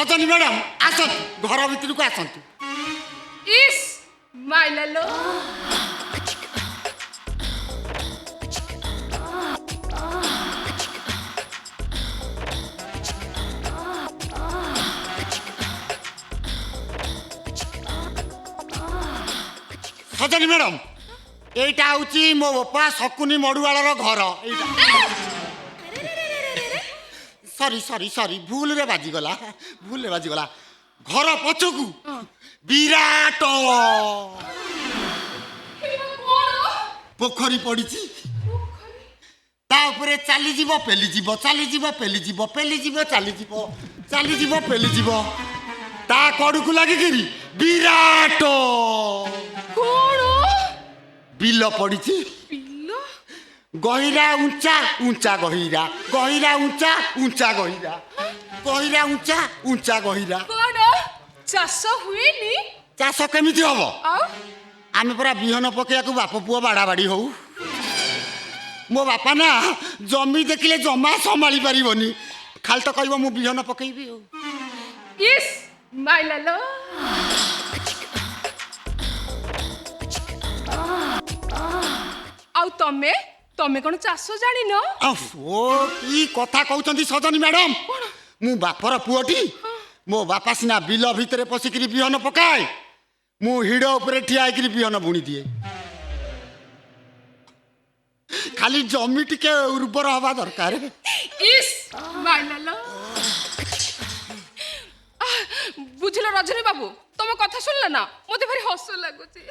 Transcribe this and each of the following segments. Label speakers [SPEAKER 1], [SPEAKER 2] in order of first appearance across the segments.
[SPEAKER 1] सजनी मैडम आसतु घर भितर को आसतु।
[SPEAKER 2] इस माइलालो
[SPEAKER 1] सजनी मैडम एटा हूँ मो बापा शकुनी मड़ुआर घर सॉरी सॉरी सॉरी भूल रे बाजीगला घर पछकू विराट पोखरी पड़ी चली जीव पेली जीव चली जीव पेली जीव पेली जीव चली जीव चली जीव पेली जीव ता कड़ू को लगे विराट बिल पड़ी गहिरा ऊंचा ऊंचा गहिरा गहिरा ऊंचा ऊंचा गहिरा गहिरा ऊंचा ऊंचा गहिरा
[SPEAKER 2] चाष हुएनी
[SPEAKER 1] चाष केमिति हबो आमे पूरा बिहन पकेया को बाप पुओ बाड़ा बाड़ी हो मो बापा ना जमी देखिले जमा संभाली परिबनी खाली तो कहबो मु बिहन पकेइबी हो
[SPEAKER 2] इस माइलालो आउ तमे तमे कोन चाष जानि न
[SPEAKER 1] ओ की कथा कहउचंदी सजनी मैडम मु बापर पुओटी मो बापा सिना बिल भितरे पसिकरी बिहन पकाए मु हिड़ ऊपर ठिया आइकरी बिहन बुणी दिए खाली जमी टिके उर्वर हवा दरकार
[SPEAKER 2] इस माइलालो बुझलो रजनी बाबू तुम कथा सुनल ना मते भारी हस लागुची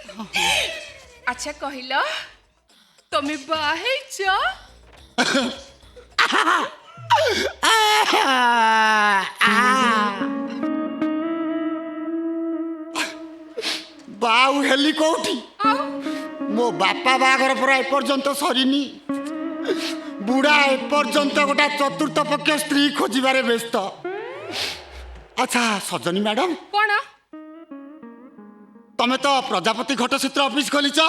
[SPEAKER 2] अच्छा कहिलो तमे बाहेच
[SPEAKER 1] बाऊ हेली कोठी मो बापा बागर पूरा एपर्यंत सरीनी बुढ़ा एपर्यंत गोटा चतुर्थ पक्ष स्त्री खोजबारे व्यस्त अच्छा सजनी मैडम
[SPEAKER 2] कौन
[SPEAKER 1] तमे तो प्रजापति घटचित्र ऑफिस खोलीच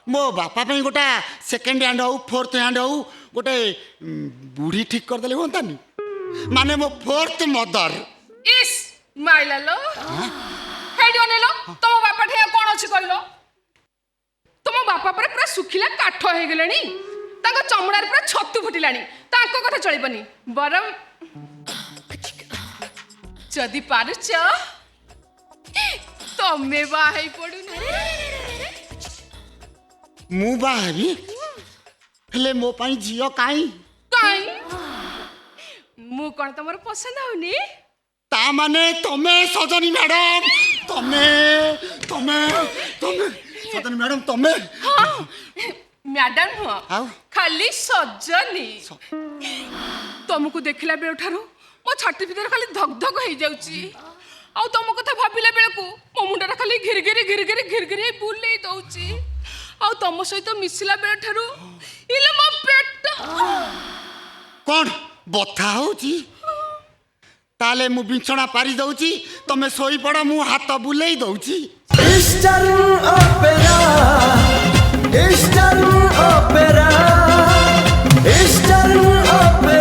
[SPEAKER 1] मो बापा पे गोटा सेकेंड हैंड हो फोर्थ हैंड हो गोटे बुढ़ी ठीक कर देले होंतानी माने मो फोर्थ मदर
[SPEAKER 2] इस माइलालो हेडी ओनेलो तुम बापा ठे कोन अछि कहलो तुम बापा पर पूरा सुखिला काठ हे गेलेनी ताको चमड़ार पूरा छत्तु फुटिलानी ताको कथा चलिबनी बरम जदि पारुच तमे बाहै पडुनी
[SPEAKER 1] मु बाहरी हेले मो पाई जियो काई
[SPEAKER 2] काई मु कोन तमर पसंद होनी
[SPEAKER 1] ता माने तमे सजनी मैडम तमे तमे तमे सजनी मैडम तमे
[SPEAKER 2] हां मैडम हो
[SPEAKER 1] आउ
[SPEAKER 2] खाली सजनी तुमको देखला बेल ठारू मो छाती भीतर खाली धक धक हो जाउची आ तुम कथा भाबिला बेलकू मो मुंडा खाली घिरघिरी बुले दउची आ तुम सहित मिसिला बेल ठारू इले मो पेट
[SPEAKER 1] कौन बथा होची ताले मु बिछଣା पारी दउची तमे सोई पड़ मु हाथ बुलेई दउची
[SPEAKER 3] eastern opera eastern opera eastern opera